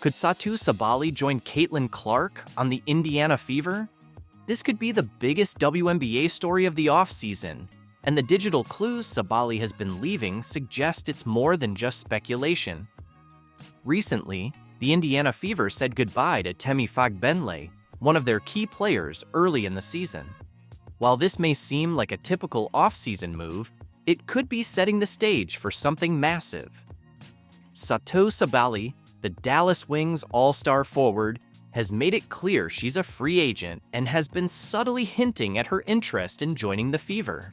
Could Satou Sabally join Caitlin Clark on the Indiana Fever? This could be the biggest WNBA story of the offseason, and the digital clues Sabally has been leaving suggest it's more than just speculation. Recently, the Indiana Fever said goodbye to Temi Fagbenle, one of their key players early in the season. While this may seem like a typical offseason move, it could be setting the stage for something massive. Satou Sabally, the Dallas Wings all-star forward, has made it clear she's a free agent and has been subtly hinting at her interest in joining the Fever.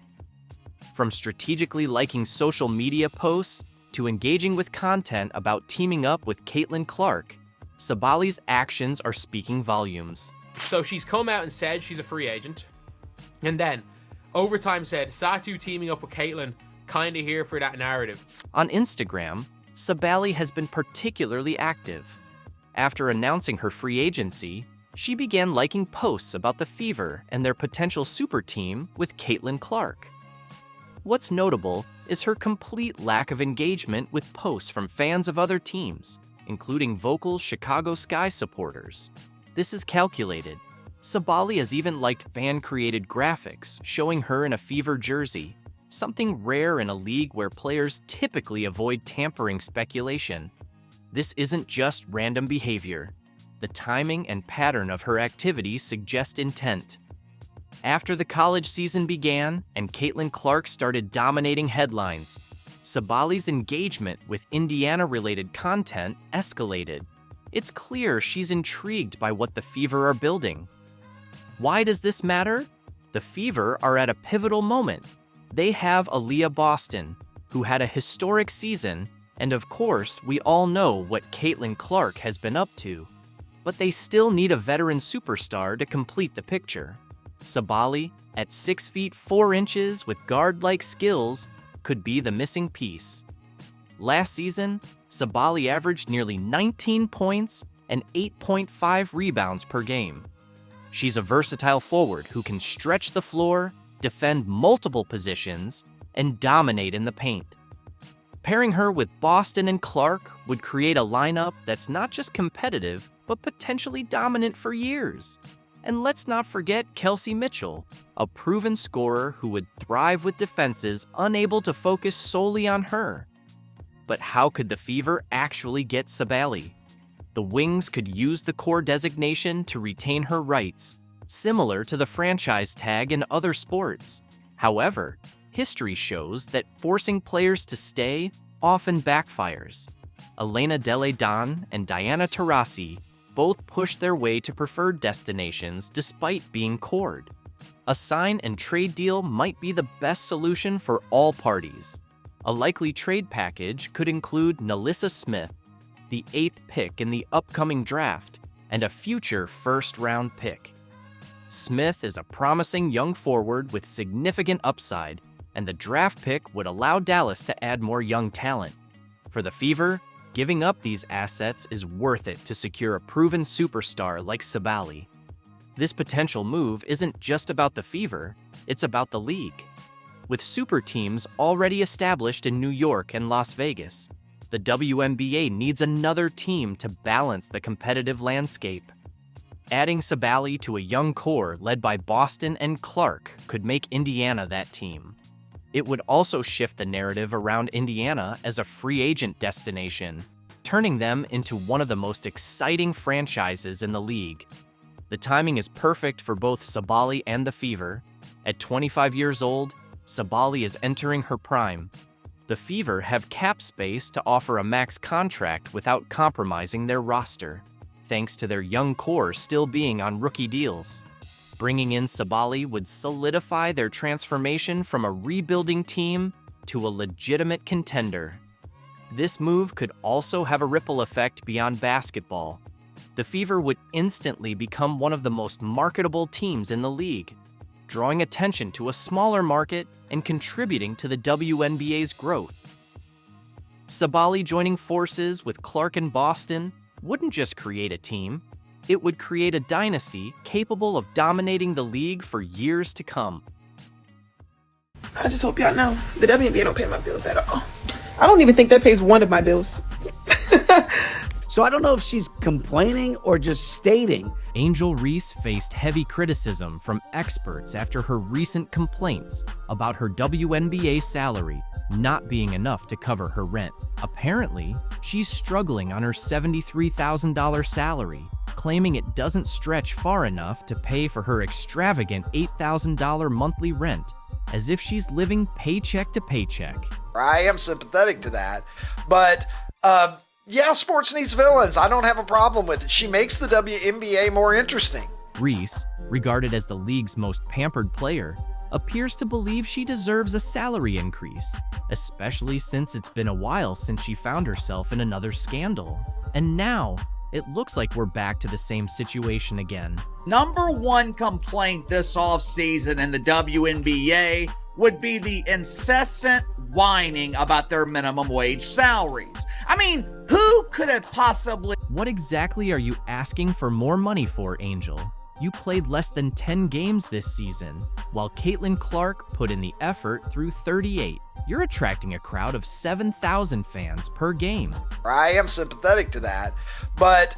From strategically liking social media posts to engaging with content about teaming up with Caitlin Clark, Sabally's actions are speaking volumes. So she's come out and said she's a free agent, and then Overtime said Satou teaming up with Caitlin, kinda here for that narrative. On Instagram, Sabally has been particularly active. After announcing her free agency, she began liking posts about the Fever and their potential super team with Caitlin Clark. What's notable is her complete lack of engagement with posts from fans of other teams, including vocal Chicago Sky supporters. This is calculated. Sabally has even liked fan-created graphics showing her in a Fever jersey, something rare in a league where players typically avoid tampering speculation. This isn't just random behavior. The timing and pattern of her activities suggest intent. After the college season began and Caitlin Clark started dominating headlines, Sabally's engagement with Indiana-related content escalated. It's clear she's intrigued by what the Fever are building. Why does this matter? The Fever are at a pivotal moment. They have Aaliyah Boston, who had a historic season, and of course, we all know what Caitlin Clark has been up to. But they still need a veteran superstar to complete the picture. Sabally, at 6 feet 4 inches with guard-like skills, could be the missing piece. Last season, Sabally averaged nearly 19 points and 8.5 rebounds per game. She's a versatile forward who can stretch the floor, defend multiple positions, and dominate in the paint. Pairing her with Boston and Clark would create a lineup that's not just competitive, but potentially dominant for years. And let's not forget Kelsey Mitchell, a proven scorer who would thrive with defenses unable to focus solely on her. But how could the Fever actually get Sabally? The Wings could use the core designation to retain her rights, similar to the franchise tag in other sports. However, history shows that forcing players to stay often backfires. Elena Delle Donne and Diana Taurasi both pushed their way to preferred destinations despite being cored. A sign and trade deal might be the best solution for all parties. A likely trade package could include NaLyssa Smith, the 8th pick in the upcoming draft, and a future first-round pick. Smith is a promising young forward with significant upside, and the draft pick would allow Dallas to add more young talent. For the Fever, giving up these assets is worth it to secure a proven superstar like Sabally. This potential move isn't just about the Fever, it's about the league. With super teams already established in New York and Las Vegas, the WNBA needs another team to balance the competitive landscape. Adding Sabally to a young core led by Boston and Clark could make Indiana that team. It would also shift the narrative around Indiana as a free agent destination, turning them into one of the most exciting franchises in the league. The timing is perfect for both Sabally and the Fever. At 25 years old, Sabally is entering her prime. The Fever have cap space to offer a max contract without compromising their roster, thanks to their young core still being on rookie deals. Bringing in Sabally would solidify their transformation from a rebuilding team to a legitimate contender. This move could also have a ripple effect beyond basketball. The Fever would instantly become one of the most marketable teams in the league, drawing attention to a smaller market and contributing to the WNBA's growth. Sabally joining forces with Clark and Boston wouldn't just create a team, it would create a dynasty capable of dominating the league for years to come. I just hope y'all know the WNBA don't pay my bills at all. I don't even think that pays one of my bills. So I don't know if she's complaining or just stating. Angel Reese faced heavy criticism from experts after her recent complaints about her WNBA salary not being enough to cover her rent. Apparently, she's struggling on her $73,000 salary, claiming it doesn't stretch far enough to pay for her extravagant $8,000 monthly rent, as if she's living paycheck to paycheck. I am sympathetic to that, but yeah, sports needs villains. I don't have a problem with it. She makes the WNBA more interesting. Reese, regarded as the league's most pampered player, appears to believe she deserves a salary increase, especially since it's been a while since she found herself in another scandal. And now, it looks like we're back to the same situation again. Number one complaint this offseason in the WNBA would be the incessant whining about their minimum wage salaries. I mean, who could have possibly... What exactly are you asking for more money for, Angel? You played less than 10 games this season, while Caitlin Clark put in the effort through 38. You're attracting a crowd of 7,000 fans per game. I am sympathetic to that, but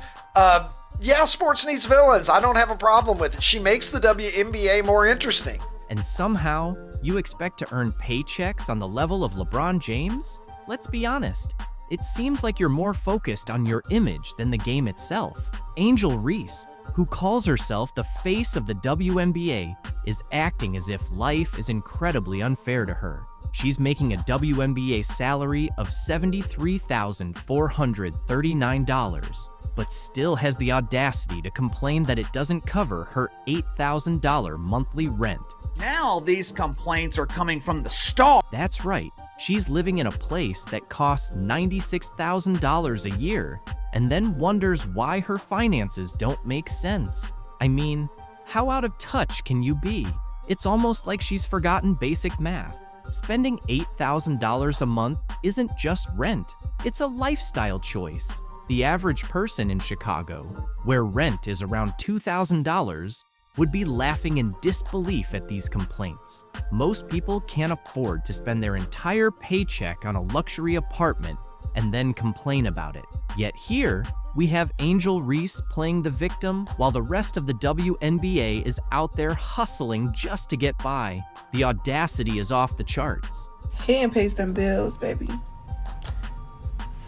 yeah, sports needs villains. I don't have a problem with it. She makes the WNBA more interesting. And somehow, you expect to earn paychecks on the level of LeBron James? Let's be honest, it seems like you're more focused on your image than the game itself. Angel Reese, who calls herself the face of the WNBA, is acting as if life is incredibly unfair to her. She's making a WNBA salary of $73,439, but still has the audacity to complain that it doesn't cover her $8,000 monthly rent. Now these complaints are coming from the star. That's right. She's living in a place that costs $96,000 a year and then wonders why her finances don't make sense. I mean, how out of touch can you be? It's almost like she's forgotten basic math. Spending $8,000 a month isn't just rent, it's a lifestyle choice. The average person in Chicago, where rent is around $2,000, would be laughing in disbelief at these complaints. Most people can't afford to spend their entire paycheck on a luxury apartment and then complain about it. Yet here, we have Angel Reese playing the victim while the rest of the WNBA is out there hustling just to get by. The audacity is off the charts. He pays them bills, baby.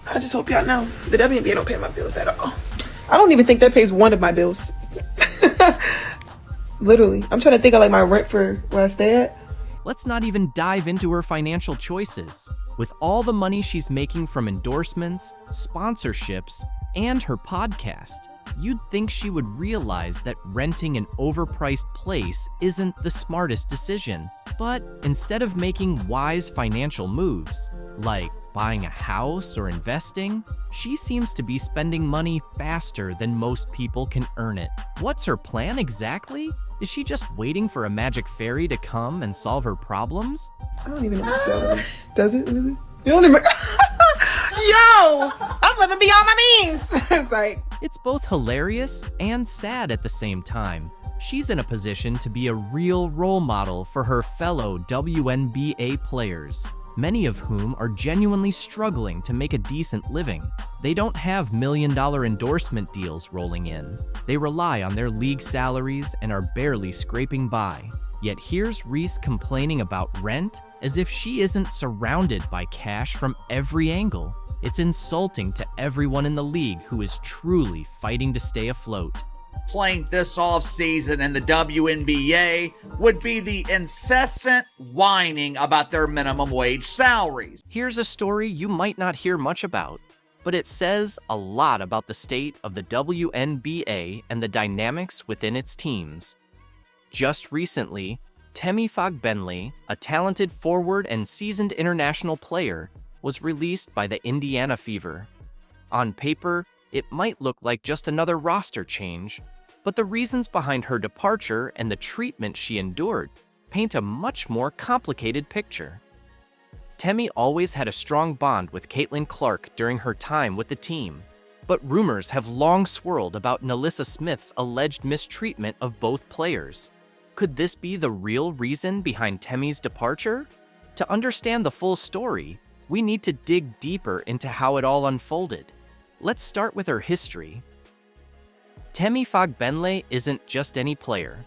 I just hope y'all know the WNBA don't pay my bills at all. I don't even think that pays one of my bills. Literally. I'm trying to think of like my rent for where I stay at. Let's not even dive into her financial choices. With all the money she's making from endorsements, sponsorships, and her podcast, you'd think she would realize that renting an overpriced place isn't the smartest decision. But instead of making wise financial moves, like buying a house or investing, she seems to be spending money faster than most people can earn it. What's her plan exactly? Is she just waiting for a magic fairy to come and solve her problems? I don't even know what salary. Does it really? You don't even... Yo! I'm living beyond my means! It's like... It's both hilarious and sad at the same time. She's in a position to be a real role model for her fellow WNBA players, many of whom are genuinely struggling to make a decent living. They don't have million-dollar endorsement deals rolling in. They rely on their league salaries and are barely scraping by. Yet here's Reese complaining about rent as if she isn't surrounded by cash from every angle. It's insulting to everyone in the league who is truly fighting to stay afloat. Complaint this offseason in the WNBA would be the incessant whining about their minimum wage salaries. Here's a story you might not hear much about, but it says a lot about the state of the WNBA and the dynamics within its teams. Just recently, Temi Fagbenle, a talented forward and seasoned international player, was released by the Indiana Fever. On paper, it might look like just another roster change, but the reasons behind her departure and the treatment she endured paint a much more complicated picture. Temi always had a strong bond with Caitlin Clark during her time with the team, but rumors have long swirled about NaLyssa Smith's alleged mistreatment of both players. Could this be the real reason behind Temi's departure? To understand the full story, we need to dig deeper into how it all unfolded. Let's start with her history. Temi Fagbenle isn't just any player.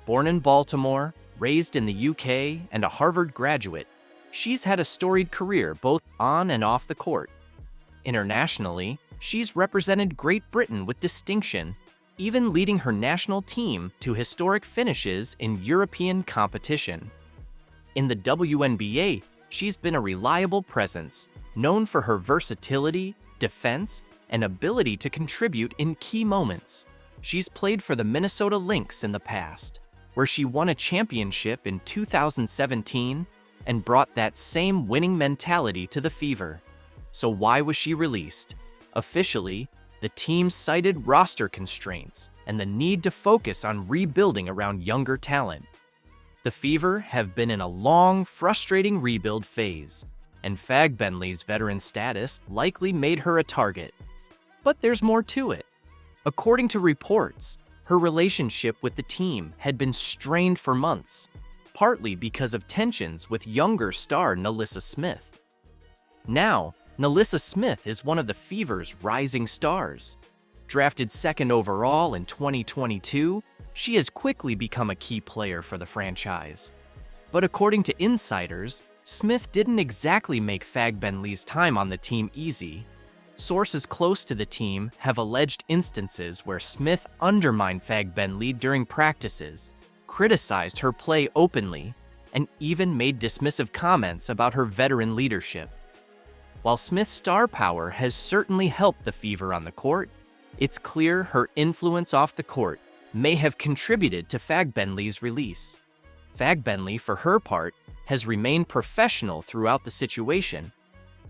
Born in Baltimore, raised in the UK, and a Harvard graduate, she's had a storied career both on and off the court. Internationally, she's represented Great Britain with distinction, even leading her national team to historic finishes in European competition. In the WNBA, she's been a reliable presence, known for her versatility, defense, and ability to contribute in key moments. She's played for the Minnesota Lynx in the past, where she won a championship in 2017 and brought that same winning mentality to the Fever. So why was she released? Officially, the team cited roster constraints and the need to focus on rebuilding around younger talent. The Fever have been in a long, frustrating rebuild phase, and Fagbenle's veteran status likely made her a target. But there's more to it. According to reports, her relationship with the team had been strained for months, partly because of tensions with younger star NaLyssa Smith. Now, NaLyssa Smith is one of the Fever's rising stars. Drafted second overall in 2022, she has quickly become a key player for the franchise. But according to insiders, Smith didn't exactly make Fagbenle's time on the team easy. Sources close to the team have alleged instances where Smith undermined Fagbenle during practices, criticized her play openly, and even made dismissive comments about her veteran leadership. While Smith's star power has certainly helped the Fever on the court, it's clear her influence off the court may have contributed to Fagbenle's release. Fagbenle, for her part, has remained professional throughout the situation.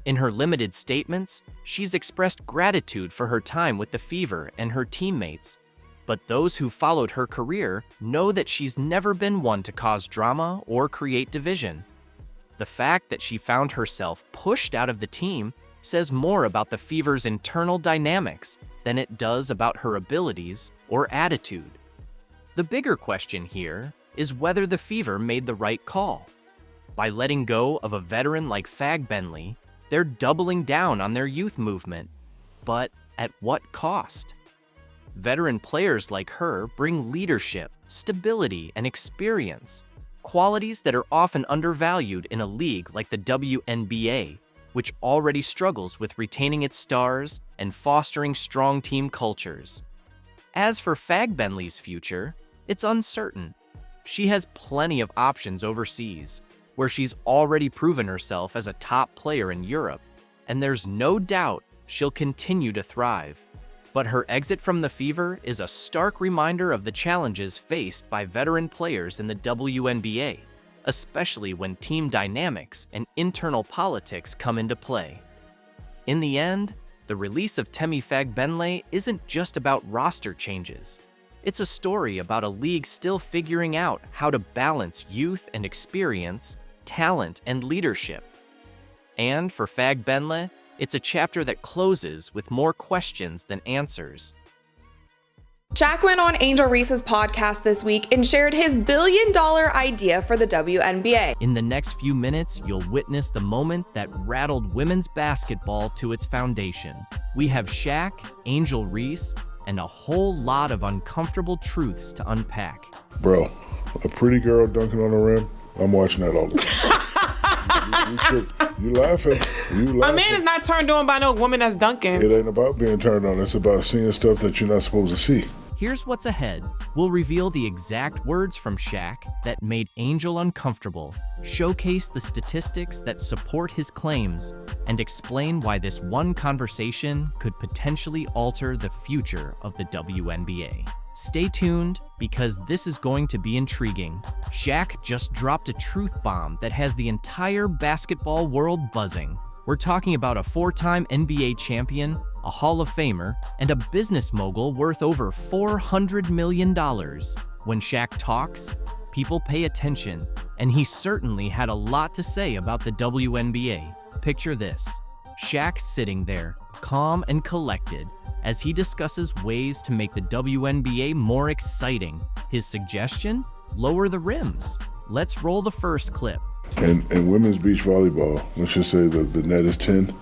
In her limited statements, she's expressed gratitude for her time with the Fever and her teammates, but those who followed her career know that she's never been one to cause drama or create division. The fact that she found herself pushed out of the team says more about the Fever's internal dynamics than it does about her abilities or attitude. The bigger question here is whether the Fever made the right call. By letting go of a veteran like Fagbenle, they're doubling down on their youth movement. But at what cost? Veteran players like her bring leadership, stability, and experience, qualities that are often undervalued in a league like the WNBA, which already struggles with retaining its stars and fostering strong team cultures. As for Fagbenle's future, it's uncertain. She has plenty of options overseas, where she's already proven herself as a top player in Europe, and there's no doubt she'll continue to thrive. But her exit from the Fever is a stark reminder of the challenges faced by veteran players in the WNBA, especially when team dynamics and internal politics come into play. In the end, the release of Temi Fagbenle isn't just about roster changes. It's a story about a league still figuring out how to balance youth and experience, talent and leadership. And for Fagbenle, it's a chapter that closes with more questions than answers. Shaq went on Angel Reese's podcast this week and shared his billion-dollar idea for the WNBA. In the next few minutes, you'll witness the moment that rattled women's basketball to its foundation. We have Shaq, Angel Reese, and a whole lot of uncomfortable truths to unpack. Bro, a pretty girl dunking on the rim, I'm watching that all the time. You laughing. My man is not turned on by no woman that's dunking. It ain't about being turned on. It's about seeing stuff that you're not supposed to see. Here's what's ahead. We'll reveal the exact words from Shaq that made Angel uncomfortable, showcase the statistics that support his claims, and explain why this one conversation could potentially alter the future of the WNBA. Stay tuned, because this is going to be intriguing. Shaq just dropped a truth bomb that has the entire basketball world buzzing. We're talking about a 4-time NBA champion, a Hall of Famer, and a business mogul worth over $400 million. When Shaq talks, people pay attention, and he certainly had a lot to say about the WNBA. Picture this: Shaq sitting there, calm and collected, as he discusses ways to make the WNBA more exciting. His suggestion? Lower the rims. Let's roll the first clip. And women's beach volleyball, let's just say the net is 10.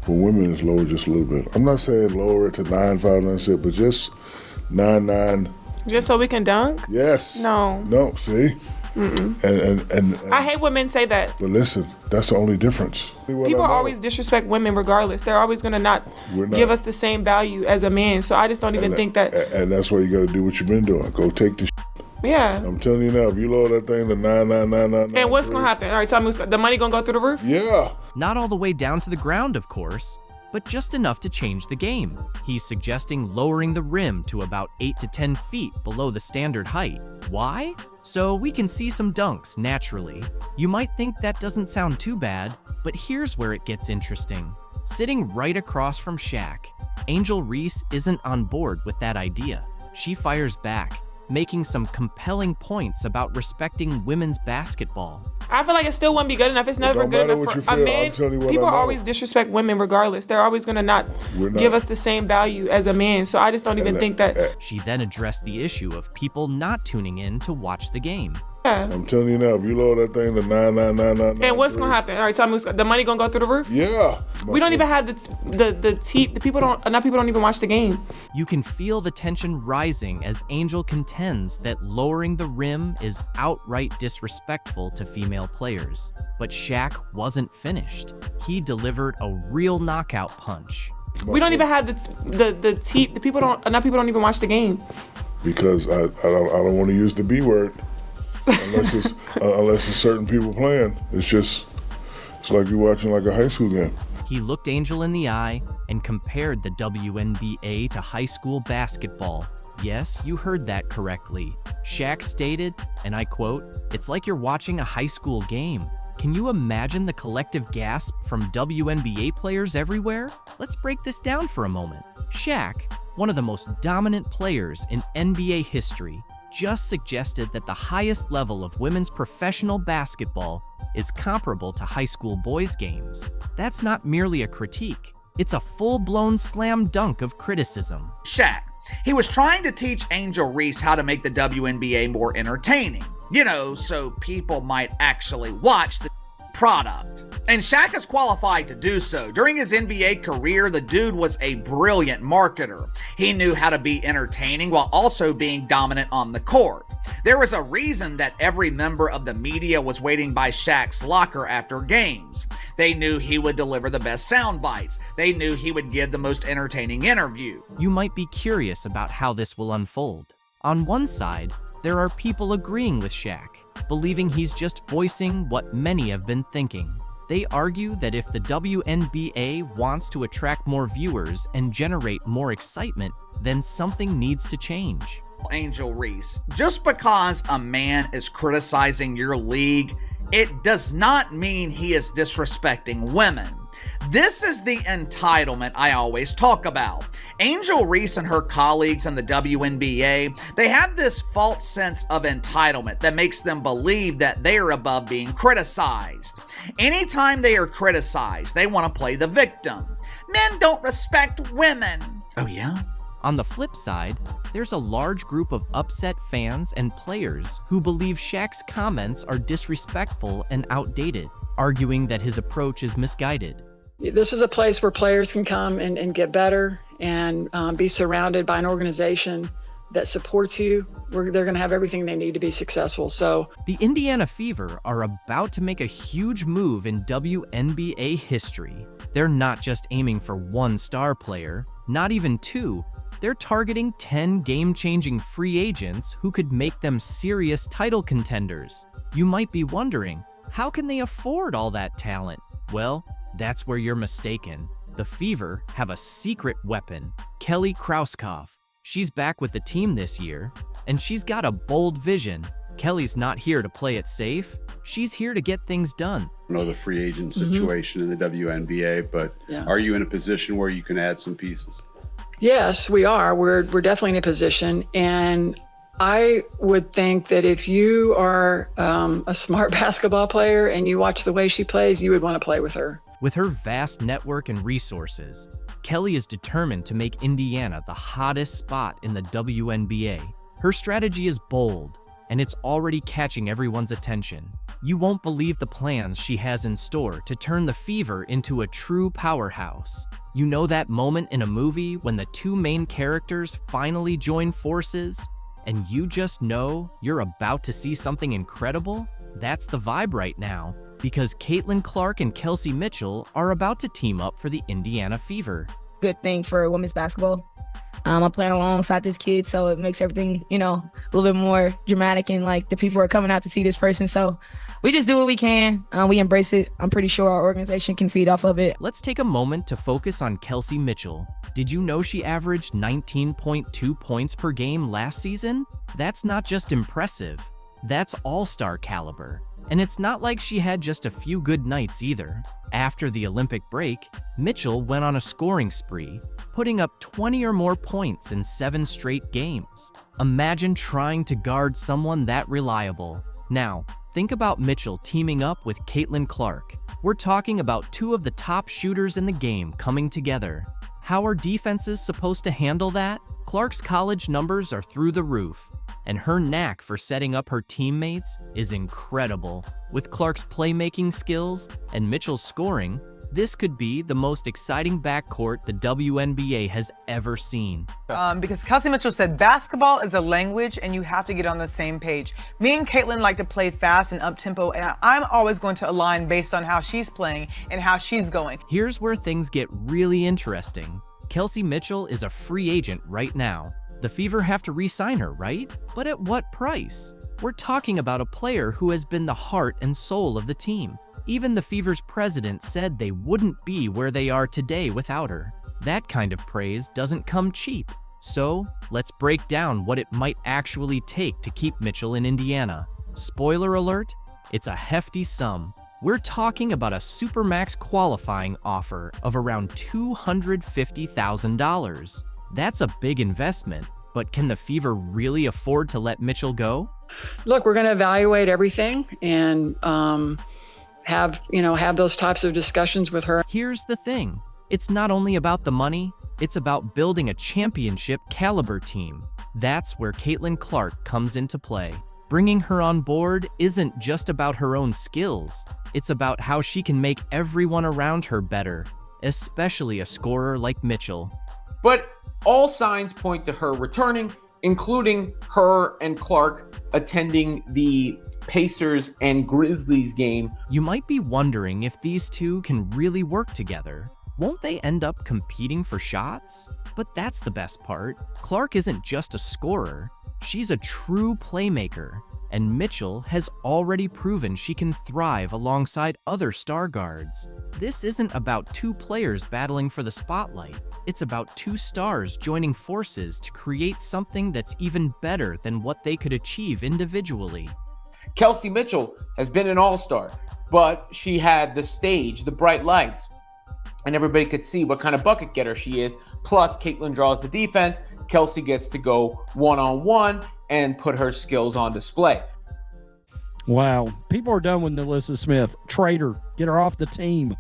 For women, it's lower just a little bit. I'm not saying lower it to 9'5", 9'6", but just 9'9". Just so we can dunk? Yes. No. No, see? And I hate when men say that. But listen, that's the only difference. People always disrespect women regardless. They're always going to not give us the same value as a man. So I just don't even think that. And that's why you got to do what you've been doing. Go take the Yeah. I'm telling you now, if you lower that thing to 9,999. And what's going to happen? All right, tell me, the money going to go through the roof? Yeah. Not all the way down to the ground, of course, but just enough to change the game. He's suggesting lowering the rim to about 8 to 10 feet below the standard height. Why? So we can see some dunks naturally. You might think that doesn't sound too bad, but here's where it gets interesting. Sitting right across from Shaq, Angel Reese isn't on board with that idea. She fires back, making some compelling points about respecting women's basketball. I feel like it still wouldn't be good enough. It's never good enough for a man. People always disrespect women regardless. They're always going to not give us the same value as a man. So I just don't even think that. She then addressed the issue of people not tuning in to watch the game. Yeah. I'm telling you now, if you lower that thing to 9,999. And what's going to happen? All right, tell me, the money going to go through the roof? Yeah. We don't even have the people don't even watch the game. You can feel the tension rising as Angel contends that lowering the rim is outright disrespectful to female players. But Shaq wasn't finished. He delivered a real knockout punch. We don't even have the people don't even watch the game. Because I don't want to use the B word. Unless it's certain people playing. It's like you're watching like a high school game. He looked Angel in the eye and compared the WNBA to high school basketball. Yes, you heard that correctly. Shaq stated, and I quote, "It's like you're watching a high school game." Can you imagine the collective gasp from WNBA players everywhere? Let's break this down for a moment. Shaq, one of the most dominant players in NBA history, just suggested that the highest level of women's professional basketball is comparable to high school boys' games. That's not merely a critique. It's a full-blown slam dunk of criticism. Shaq, he was trying to teach Angel Reese how to make the WNBA more entertaining. You know, so people might actually watch the product. And Shaq is qualified to do so. During his NBA career, the dude was a brilliant marketer. He knew how to be entertaining while also being dominant on the court. There was a reason that every member of the media was waiting by Shaq's locker after games. They knew he would deliver the best sound bites. They knew he would give the most entertaining interview. You might be curious about how this will unfold. On one side, there are people agreeing with Shaq, believing he's just voicing what many have been thinking. They argue that if the WNBA wants to attract more viewers and generate more excitement, then something needs to change. Angel Reese, just because a man is criticizing your league, it does not mean he is disrespecting women. This is the entitlement I always talk about. Angel Reese and her colleagues in the WNBA, they have this false sense of entitlement that makes them believe that they are above being criticized. Anytime they are criticized, they want to play the victim. Men don't respect women. Oh yeah? On the flip side, there's a large group of upset fans and players who believe Shaq's comments are disrespectful and outdated, arguing that his approach is misguided. This is a place where players can come and get better and be surrounded by an organization that supports you. They're going to have everything they need to be successful. So the Indiana Fever are about to make a huge move in WNBA history. They're not just aiming for one star player, not even two. They're targeting 10 game-changing free agents who could make them serious title contenders. You might be wondering, how can they afford all that talent? Well, that's where you're mistaken. The Fever have a secret weapon, Kelly Krauskopf. She's back with the team this year, and she's got a bold vision. Kelly's not here to play it safe. She's here to get things done. I know the free agent situation in the WNBA, but are you in a position where you can add some pieces? yes, we are. We're definitely in a position. And I would think that if you are a smart basketball player and you watch the way she plays, you would want to play with her. With her vast network and resources, Kelly is determined to make Indiana the hottest spot in the WNBA. Her strategy is bold, and it's already catching everyone's attention. You won't believe the plans she has in store to turn the Fever into a true powerhouse. You know that moment in a movie when the two main characters finally join forces, and you just know you're about to see something incredible? That's the vibe right now, because Caitlin Clark and Kelsey Mitchell are about to team up for the Indiana Fever. Good thing for women's basketball. I'm playing alongside this kid, so it makes everything, a little bit more dramatic, and like the people are coming out to see this person. So we just do what we can. We embrace it. I'm pretty sure our organization can feed off of it. Let's take a moment to focus on Kelsey Mitchell. Did you know she averaged 19.2 points per game last season? That's not just impressive. That's all-star caliber. And it's not like she had just a few good nights either. After the Olympic break, Mitchell went on a scoring spree, putting up 20 or more points in 7 straight games. Imagine trying to guard someone that reliable. Now, think about Mitchell teaming up with Caitlin Clark. We're talking about two of the top shooters in the game coming together. How are defenses supposed to handle that? Clark's college numbers are through the roof, and her knack for setting up her teammates is incredible. With Clark's playmaking skills and Mitchell's scoring, this could be the most exciting backcourt the WNBA has ever seen. Because Kelsey Mitchell said basketball is a language and you have to get on the same page. Me and Caitlin like to play fast and up-tempo, and I'm always going to align based on how she's playing and how she's going. Here's where things get really interesting. Kelsey Mitchell is a free agent right now. The Fever have to re-sign her, right? But at what price? We're talking about a player who has been the heart and soul of the team. Even the Fever's president said they wouldn't be where they are today without her. That kind of praise doesn't come cheap. So, let's break down what it might actually take to keep Mitchell in Indiana. Spoiler alert, it's a hefty sum. We're talking about a Supermax qualifying offer of around $250,000. That's a big investment, but can the Fever really afford to let Mitchell go? Look, we're going to evaluate everything and have those types of discussions with her. Here's the thing. It's not only about the money, it's about building a championship caliber team. That's where Caitlin Clark comes into play. Bringing her on board isn't just about her own skills. It's about how she can make everyone around her better, especially a scorer like Mitchell. But all signs point to her returning, including her and Clark attending the Pacers and Grizzlies game. You might be wondering if these two can really work together. Won't they end up competing for shots? But that's the best part. Clark isn't just a scorer. She's a true playmaker, and Mitchell has already proven she can thrive alongside other star guards. This isn't about two players battling for the spotlight. It's about two stars joining forces to create something that's even better than what they could achieve individually. Kelsey Mitchell has been an all-star, but she had the stage, the bright lights, and everybody could see what kind of bucket getter she is. Plus, Caitlin draws the defense. Kelsey gets to go one-on-one and put her skills on display. Wow. People are done with NaLyssa Smith. Traitor. Get her off the team.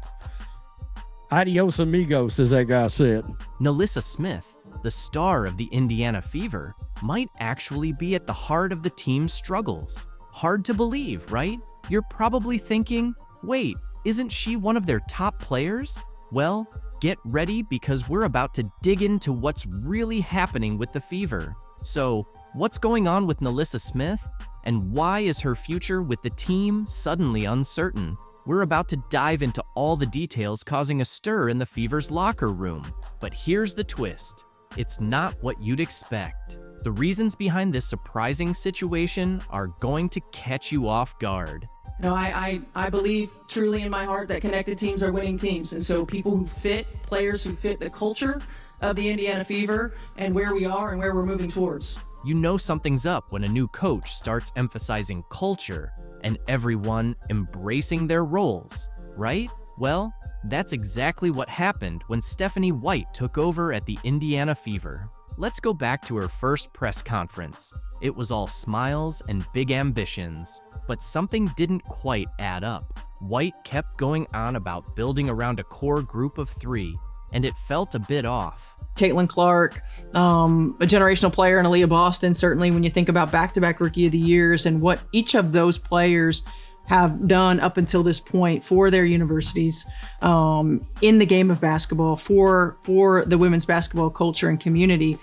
Adios amigos, as that guy said. NaLyssa Smith, the star of the Indiana Fever, might actually be at the heart of the team's struggles. Hard to believe, right? You're probably thinking, wait, isn't she one of their top players? Well, get ready because we're about to dig into what's really happening with the Fever. So, what's going on with NaLyssa Smith? And why is her future with the team suddenly uncertain? We're about to dive into all the details causing a stir in the Fever's locker room. But here's the twist. It's not what you'd expect. The reasons behind this surprising situation are going to catch you off guard. I believe truly in my heart that connected teams are winning teams. And so people who fit, players who fit the culture of the Indiana Fever and where we are and where we're moving towards. You know something's up when a new coach starts emphasizing culture and everyone embracing their roles, right? Well, that's exactly what happened when Stephanie White took over at the Indiana Fever. Let's go back to her first press conference. It was all smiles and big ambitions. But something didn't quite add up. White kept going on about building around a core group of 3, and it felt a bit off. Caitlin Clark, a generational player, and Aaliyah Boston, certainly when you think about back-to-back Rookie of the Years and what each of those players have done up until this point for their universities in the game of basketball, for the women's basketball culture and community,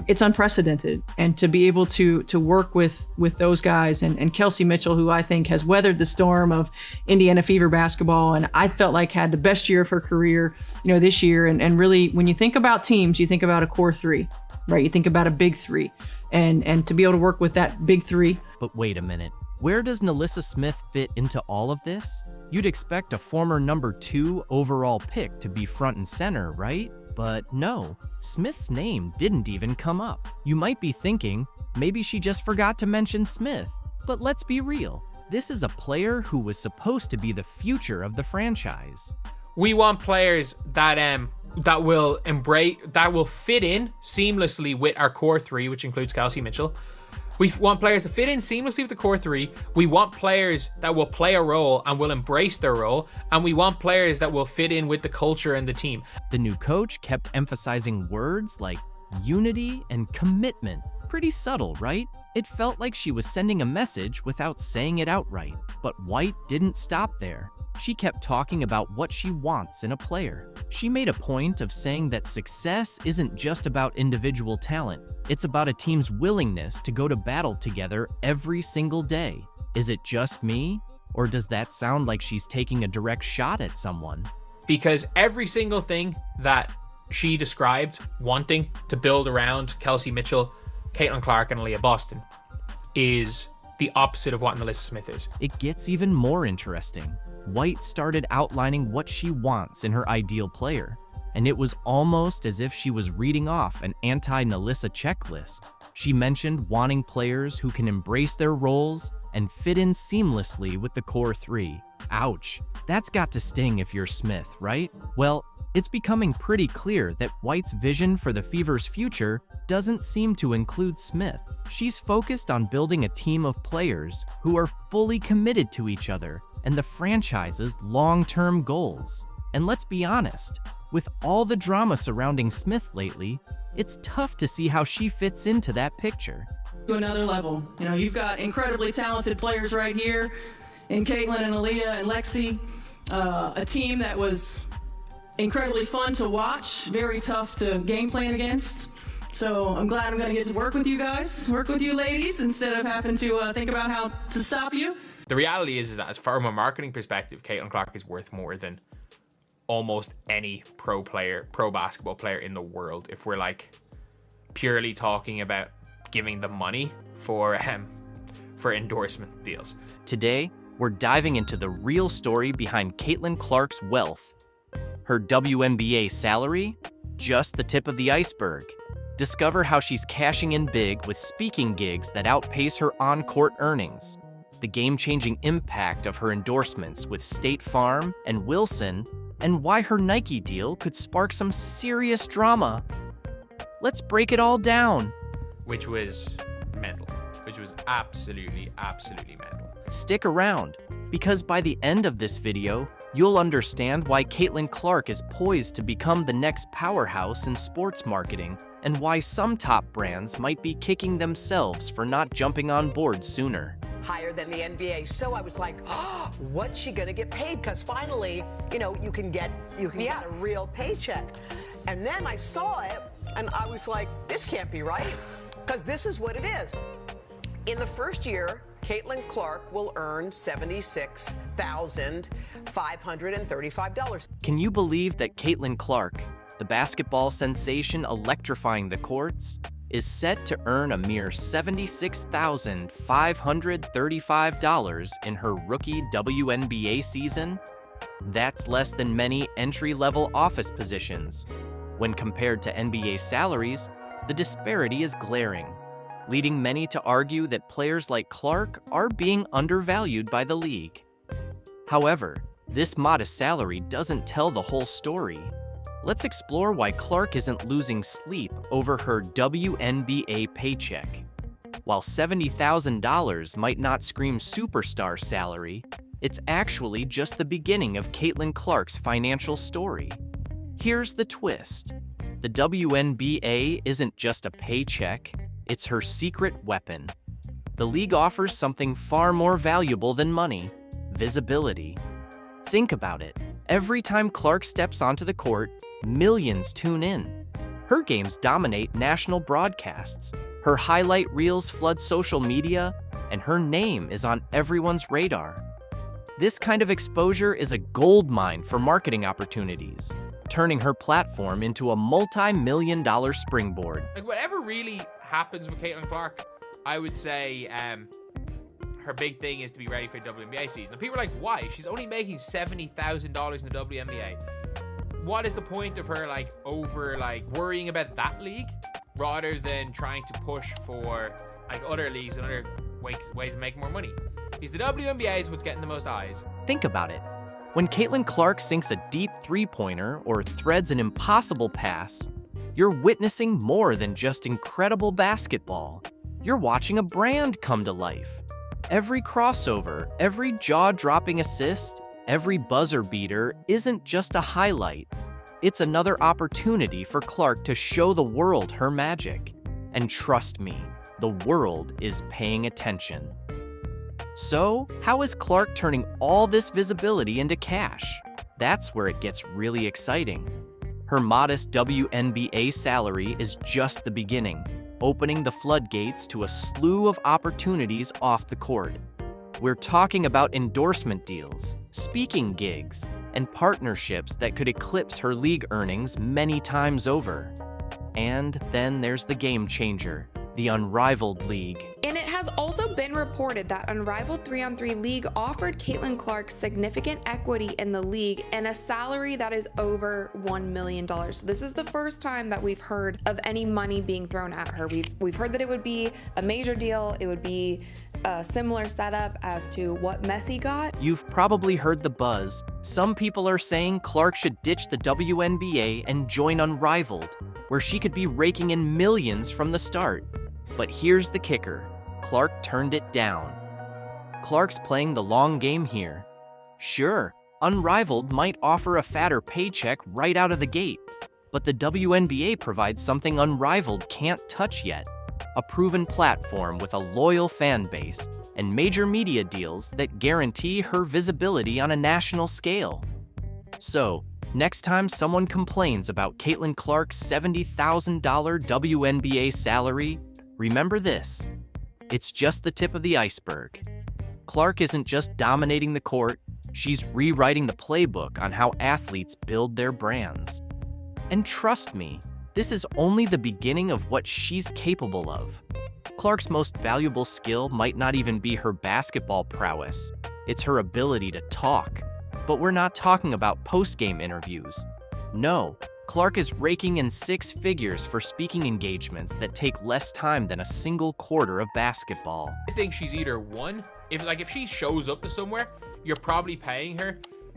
it's unprecedented. And to be able to work with those guys and Kelsey Mitchell, who I think has weathered the storm of Indiana Fever basketball, and I felt like had the best year of her career, this year. And really, when you think about teams, you think about a core three, right? You think about a big three, and to be able to work with that big three. But wait a minute. Where does NaLyssa Smith fit into all of this? You'd expect a former number 2 overall pick to be front and center, right? But no, Smith's name didn't even come up. You might be thinking, maybe she just forgot to mention Smith. But let's be real. This is a player who was supposed to be the future of the franchise. We want players that will fit in seamlessly with our core three, which includes Kelsey Mitchell. We want players to fit in seamlessly with the core three. We want players that will play a role and will embrace their role. And we want players that will fit in with the culture and the team. The new coach kept emphasizing words like unity and commitment. Pretty subtle, right? It felt like she was sending a message without saying it outright. But White didn't stop there. She kept talking about what she wants in a player. She made a point of saying that success isn't just about individual talent. It's about a team's willingness to go to battle together every single day. Is it just me? Or does that sound like she's taking a direct shot at someone? Because every single thing that she described wanting to build around Kelsey Mitchell, Caitlin Clark, and Aaliyah Boston is the opposite of what NaLyssa Smith is. It gets even more interesting. White started outlining what she wants in her ideal player, and it was almost as if she was reading off an anti-NaLyssa checklist. She mentioned wanting players who can embrace their roles and fit in seamlessly with the core three. Ouch, that's got to sting if you're Smith, right? Well, it's becoming pretty clear that White's vision for the Fever's future doesn't seem to include Smith. She's focused on building a team of players who are fully committed to each other and the franchise's long-term goals. And let's be honest, with all the drama surrounding Smith lately, it's tough to see how she fits into that picture. To another level. You've got incredibly talented players right here in Caitlin and Aaliyah and Lexi, a team that was incredibly fun to watch, very tough to game plan against. So I'm glad I'm going to get to work with you guys, work with you ladies, instead of having to think about how to stop you. The reality is that as far from a marketing perspective, Caitlin Clark is worth more than almost any pro basketball player in the world. If we're purely talking about giving them money for endorsement deals. Today, we're diving into the real story behind Caitlin Clark's wealth. Her WNBA salary? Just the tip of the iceberg. Discover how she's cashing in big with speaking gigs that outpace her on-court earnings. The game-changing impact of her endorsements with State Farm and Wilson, and why her Nike deal could spark some serious drama. Let's break it all down. Which was mental. Which was absolutely mental. Stick around, because by the end of this video, you'll understand why Caitlin Clark is poised to become the next powerhouse in sports marketing, and why some top brands might be kicking themselves for not jumping on board sooner. Higher than the NBA. So I was like, oh, what's she gonna get paid? Because finally, you can get a real paycheck. And then I saw it and I was like, this can't be right. Because this is what it is. In the first year, Caitlin Clark will earn $76,535. Can you believe that Caitlin Clark, the basketball sensation electrifying the courts, is set to earn a mere $76,535 in her rookie WNBA season? That's less than many entry-level office positions. When compared to NBA salaries, the disparity is glaring, leading many to argue that players like Clark are being undervalued by the league. However, this modest salary doesn't tell the whole story. Let's explore why Clark isn't losing sleep over her WNBA paycheck. While $70,000 might not scream superstar salary, it's actually just the beginning of Caitlin Clark's financial story. Here's the twist. The WNBA isn't just a paycheck, it's her secret weapon. The league offers something far more valuable than money: visibility. Think about it. Every time Clark steps onto the court, millions tune in. Her games dominate national broadcasts. Her highlight reels flood social media, and her name is on everyone's radar. This kind of exposure is a goldmine for marketing opportunities, turning her platform into a multi-million-dollar springboard. Like, whatever really happens with Caitlin Clark, I would say her big thing is to be ready for the WNBA season. And people are like, why? She's only making $70,000 in the WNBA. What is the point of her worrying about that league rather than trying to push for other leagues and other ways of making more money? Because the WNBA is what's getting the most eyes. Think about it. When Caitlin Clark sinks a deep three-pointer or threads an impossible pass, you're witnessing more than just incredible basketball. You're watching a brand come to life. Every crossover, every jaw-dropping assist, every buzzer beater isn't just a highlight. It's another opportunity for Clark to show the world her magic. And trust me, the world is paying attention. So, how is Clark turning all this visibility into cash? That's where it gets really exciting. Her modest WNBA salary is just the beginning, opening the floodgates to a slew of opportunities off the court. We're talking about endorsement deals, speaking gigs, and partnerships that could eclipse her league earnings many times over. And then there's the game changer, the Unrivaled League. And it has also been reported that Unrivaled 3-on-3 League offered Caitlin Clark significant equity in the league and a salary that is over $1 million. So this is the first time that we've heard of any money being thrown at her. We've heard that it would be a major deal. It would be a similar setup as to what Messi got. You've probably heard the buzz. Some people are saying Clark should ditch the WNBA and join Unrivaled, where she could be raking in millions from the start. But here's the kicker. Clark turned it down. Clark's playing the long game here. Sure, Unrivaled might offer a fatter paycheck right out of the gate, but the WNBA provides something Unrivaled can't touch yet. A proven platform with a loyal fan base and major media deals that guarantee her visibility on a national scale. So, next time someone complains about Caitlin Clark's $70,000 WNBA salary, remember this. It's just the tip of the iceberg. Clark isn't just dominating the court, she's rewriting the playbook on how athletes build their brands. And trust me, this is only the beginning of what she's capable of. Clark's most valuable skill might not even be her basketball prowess, it's her ability to talk. But we're not talking about post-game interviews. No, Clark is raking in six figures for speaking engagements that take less time than a single quarter of basketball. I think she's either one, if she shows up to somewhere, you're probably paying her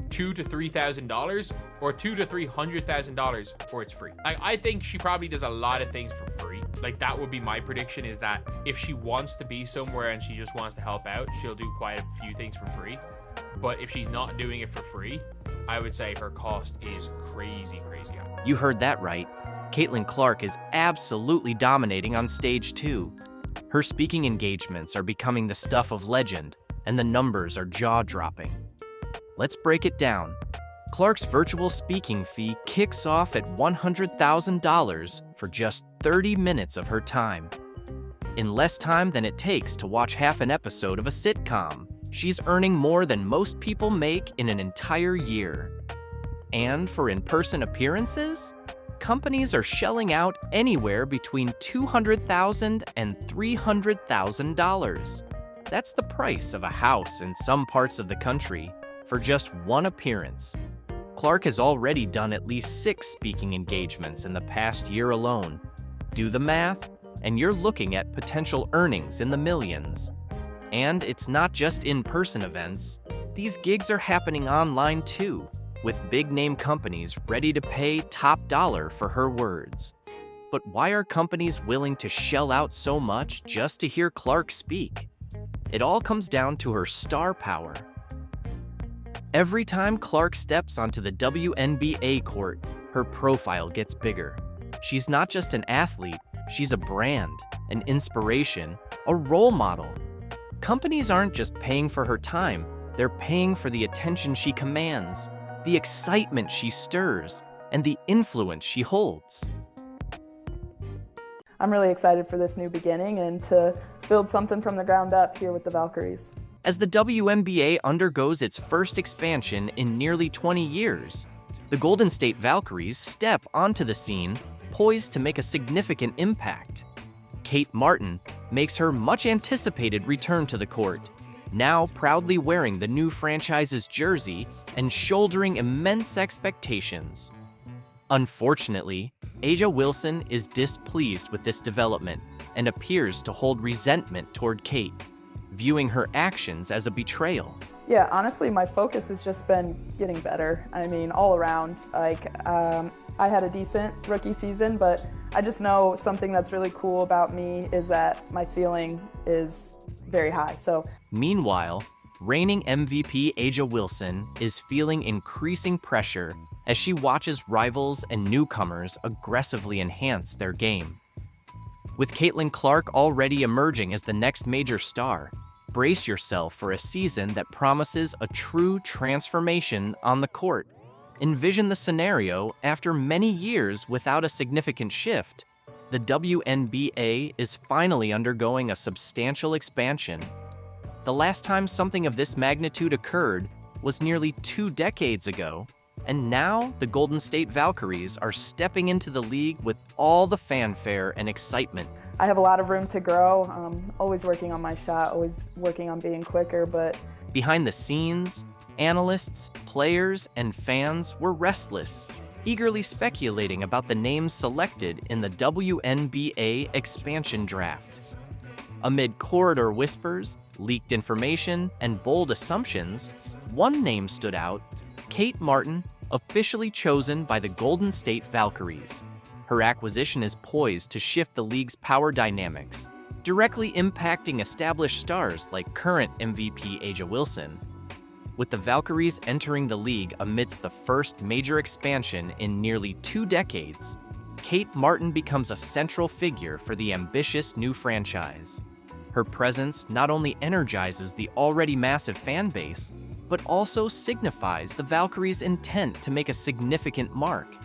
$2,000 to $3,000 or $200,000 to $300,000 or it's free. I think she probably does a lot of things for free. That would be my prediction, is that if she wants to be somewhere and she just wants to help out, she'll do quite a few things for free. But if she's not doing it for free, I would say her cost is crazy high. You heard that right. Caitlin Clark is absolutely dominating on stage 2. Her speaking engagements are becoming the stuff of legend, and the numbers are jaw-dropping. Let's break it down. Clark's virtual speaking fee kicks off at $100,000 for just 30 minutes of her time. In less time than it takes to watch half an episode of a sitcom, she's earning more than most people make in an entire year. And for in-person appearances, companies are shelling out anywhere between $200,000 and $300,000. That's the price of a house in some parts of the country for just one appearance. Clark has already done at least 6 speaking engagements in the past year alone. Do the math, and you're looking at potential earnings in the millions. And it's not just in-person events. These gigs are happening online too, with big-name companies ready to pay top dollar for her words. But why are companies willing to shell out so much just to hear Clark speak? It all comes down to her star power. Every time Clark steps onto the WNBA court, her profile gets bigger. She's not just an athlete, she's a brand, an inspiration, a role model. Companies aren't just paying for her time, they're paying for the attention she commands, the excitement she stirs, and the influence she holds. I'm really excited for this new beginning and to build something from the ground up here with the Valkyries. As the WNBA undergoes its first expansion in nearly 20 years, the Golden State Valkyries step onto the scene, poised to make a significant impact. Kate Martin makes her much-anticipated return to the court, now proudly wearing the new franchise's jersey and shouldering immense expectations. Unfortunately, A'ja Wilson is displeased with this development and appears to hold resentment toward Kate, viewing her actions as a betrayal. Yeah, honestly, my focus has just been getting better. I mean, all around. I had a decent rookie season, but I just know something that's really cool about me is that my ceiling is very high. Meanwhile, reigning MVP A'ja Wilson is feeling increasing pressure as she watches rivals and newcomers aggressively enhance their game. With Caitlin Clark already emerging as the next major star, brace yourself for a season that promises a true transformation on the court. Envision the scenario after many years without a significant shift. The WNBA is finally undergoing a substantial expansion. The last time something of this magnitude occurred was nearly 2 decades ago, and now the Golden State Valkyries are stepping into the league with all the fanfare and excitement. I have a lot of room to grow. Always working on my shot, always working on being quicker, but behind the scenes, analysts, players, and fans were restless, eagerly speculating about the names selected in the WNBA expansion draft. Amid corridor whispers, leaked information, and bold assumptions, one name stood out: Kate Martin, officially chosen by the Golden State Valkyries. Her acquisition is poised to shift the league's power dynamics, directly impacting established stars like current MVP A'ja Wilson. With the Valkyries entering the league amidst the first major expansion in nearly 2 decades, Kate Martin becomes a central figure for the ambitious new franchise. Her presence not only energizes the already massive fan base, but also signifies the Valkyries' intent to make a significant mark.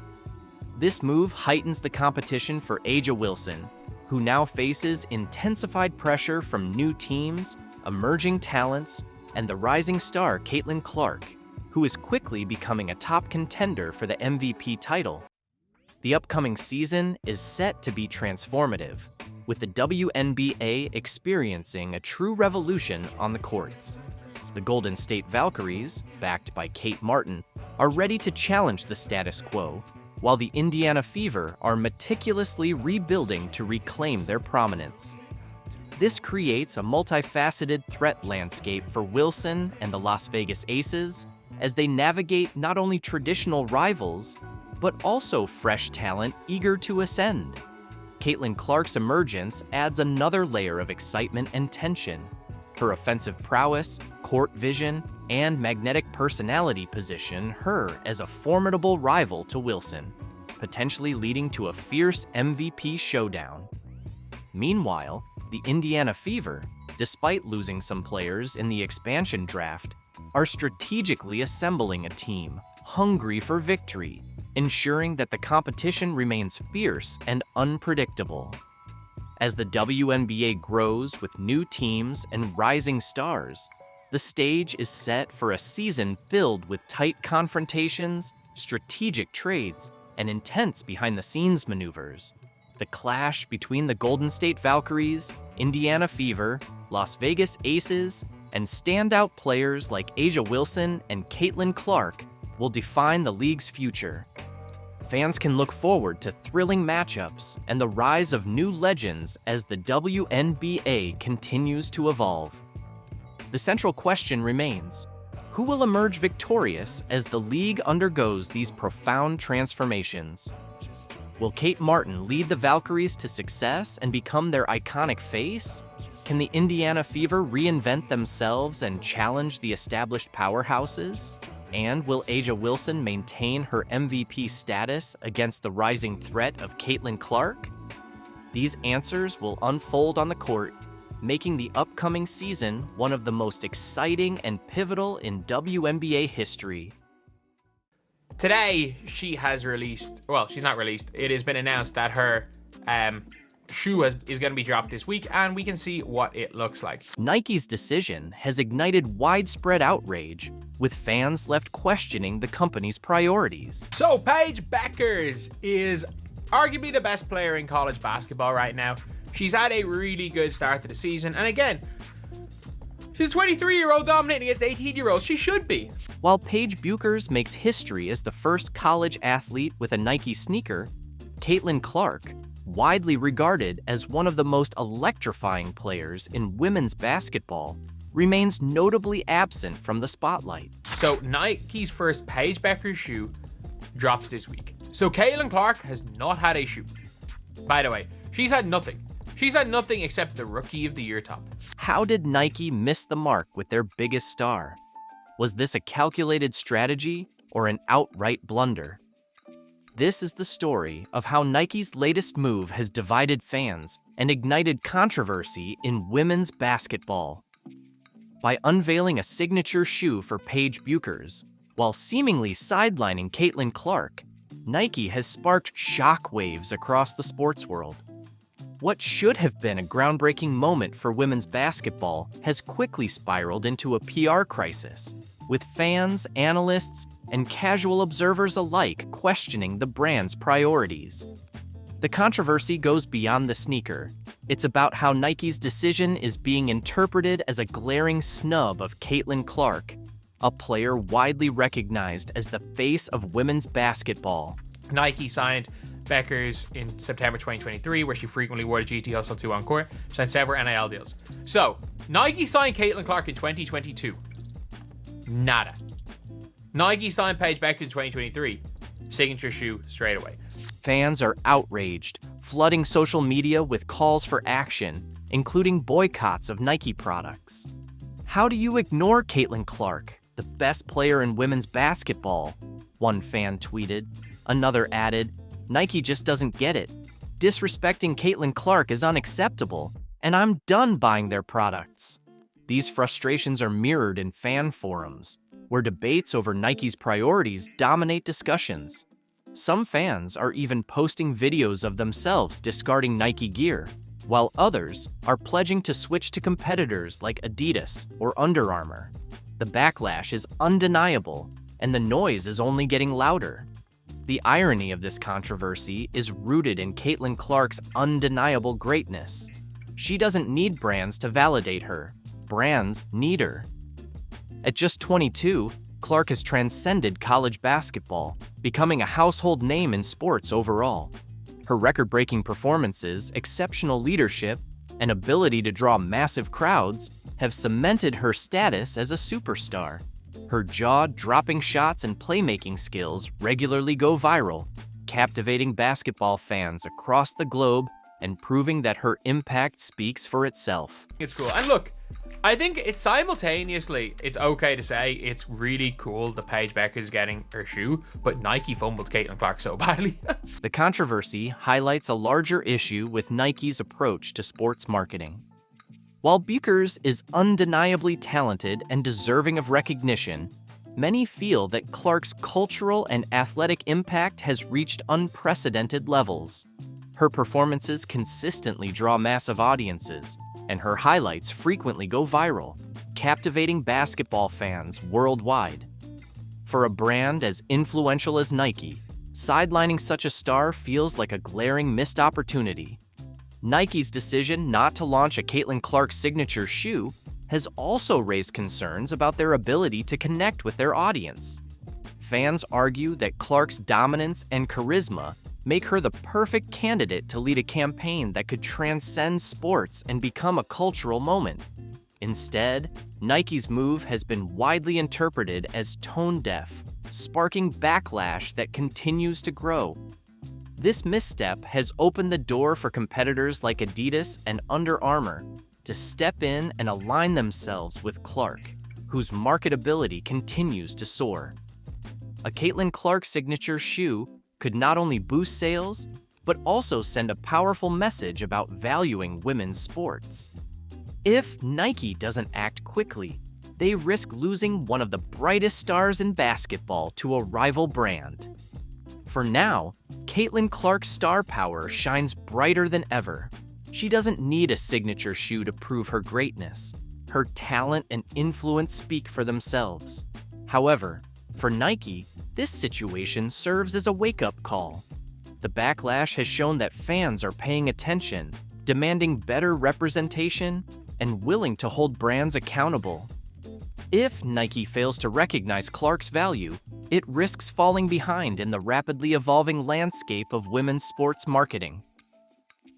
This move heightens the competition for A'ja Wilson, who now faces intensified pressure from new teams, emerging talents, and the rising star Caitlin Clark, who is quickly becoming a top contender for the MVP title. The upcoming season is set to be transformative, with the WNBA experiencing a true revolution on the court. The Golden State Valkyries, backed by Kate Martin, are ready to challenge the status quo, while the Indiana Fever are meticulously rebuilding to reclaim their prominence. This creates a multifaceted threat landscape for Wilson and the Las Vegas Aces as they navigate not only traditional rivals, but also fresh talent eager to ascend. Caitlin Clark's emergence adds another layer of excitement and tension. Her offensive prowess, court vision, and magnetic personality position her as a formidable rival to Wilson, potentially leading to a fierce MVP showdown. Meanwhile, the Indiana Fever, despite losing some players in the expansion draft, are strategically assembling a team hungry for victory, ensuring that the competition remains fierce and unpredictable. As the WNBA grows with new teams and rising stars, the stage is set for a season filled with tight confrontations, strategic trades, and intense behind-the-scenes maneuvers. The clash between the Golden State Valkyries, Indiana Fever, Las Vegas Aces, and standout players like A'ja Wilson and Caitlin Clark will define the league's future. Fans can look forward to thrilling matchups and the rise of new legends as the WNBA continues to evolve. The central question remains: who will emerge victorious as the league undergoes these profound transformations? Will Kate Martin lead the Valkyries to success and become their iconic face? Can the Indiana Fever reinvent themselves and challenge the established powerhouses? And will A'ja Wilson maintain her MVP status against the rising threat of Caitlin Clark? These answers will unfold on the court, making the upcoming season one of the most exciting and pivotal in WNBA history. Today, she has released, well, she's not released, it has been announced that her shoe is going to be dropped this week, and we can see what it looks like. Nike's decision has ignited widespread outrage, with fans left questioning the company's priorities. So Paige Bueckers is arguably the best player in college basketball right now. She's had a really good start to the season, and again, she's a 23-year-old dominating against 18-year-olds. She should be. While Paige Bueckers makes history as the first college athlete with a Nike sneaker, Caitlin Clark, widely regarded as one of the most electrifying players in women's basketball, remains notably absent from the spotlight. So Nike's first Paige Bueckers shoe drops this week. So Caitlin Clark has not had a shoe. By the way, she's had nothing. She's had nothing except the Rookie of the Year top. How did Nike miss the mark with their biggest star? Was this a calculated strategy or an outright blunder? This is the story of how Nike's latest move has divided fans and ignited controversy in women's basketball. By unveiling a signature shoe for Paige Bueckers, while seemingly sidelining Caitlin Clark, Nike has sparked shockwaves across the sports world. What should have been a groundbreaking moment for women's basketball has quickly spiraled into a PR crisis, with fans, analysts, and casual observers alike questioning the brand's priorities. The controversy goes beyond the sneaker. It's about how Nike's decision is being interpreted as a glaring snub of Caitlin Clark, a player widely recognized as the face of women's basketball. Nike signed Bueckers in September 2023, where she frequently wore the GT Hustle 2 on court. She signed several NIL deals. So, Nike signed Caitlin Clark in 2022. Nada. Nike signed Paige Bueckers in 2023. Signature shoe straight away. Fans are outraged, flooding social media with calls for action, including boycotts of Nike products. How do you ignore Caitlin Clark, the best player in women's basketball? One fan tweeted. Another added, Nike just doesn't get it. Disrespecting Caitlin Clark is unacceptable, and I'm done buying their products. These frustrations are mirrored in fan forums, where debates over Nike's priorities dominate discussions. Some fans are even posting videos of themselves discarding Nike gear, while others are pledging to switch to competitors like Adidas or Under Armour. The backlash is undeniable, and the noise is only getting louder. The irony of this controversy is rooted in Caitlin Clark's undeniable greatness. She doesn't need brands to validate her. Brands need her. At just 22, Clark has transcended college basketball, becoming a household name in sports overall. Her record-breaking performances, exceptional leadership, and ability to draw massive crowds have cemented her status as a superstar. Her jaw-dropping shots and playmaking skills regularly go viral, captivating basketball fans across the globe and proving that her impact speaks for itself. It's cool. And look, I think it's simultaneously, it's okay to say it's really cool that Paige Bueckers is getting her shoe, but Nike fumbled Caitlin Clark so badly. The controversy highlights a larger issue with Nike's approach to sports marketing. While Bueckers is undeniably talented and deserving of recognition, many feel that Clark's cultural and athletic impact has reached unprecedented levels. Her performances consistently draw massive audiences, and her highlights frequently go viral, captivating basketball fans worldwide. For a brand as influential as Nike, sidelining such a star feels like a glaring missed opportunity. Nike's decision not to launch a Caitlin Clark signature shoe has also raised concerns about their ability to connect with their audience. Fans argue that Clark's dominance and charisma make her the perfect candidate to lead a campaign that could transcend sports and become a cultural moment. Instead, Nike's move has been widely interpreted as tone-deaf, sparking backlash that continues to grow. This misstep has opened the door for competitors like Adidas and Under Armour to step in and align themselves with Clark, whose marketability continues to soar. A Caitlin Clark signature shoe could not only boost sales, but also send a powerful message about valuing women's sports. If Nike doesn't act quickly, they risk losing one of the brightest stars in basketball to a rival brand. For now, Caitlin Clark's star power shines brighter than ever. She doesn't need a signature shoe to prove her greatness. Her talent and influence speak for themselves. However, for Nike, this situation serves as a wake-up call. The backlash has shown that fans are paying attention, demanding better representation, and willing to hold brands accountable. If Nike fails to recognize Clark's value, it risks falling behind in the rapidly evolving landscape of women's sports marketing.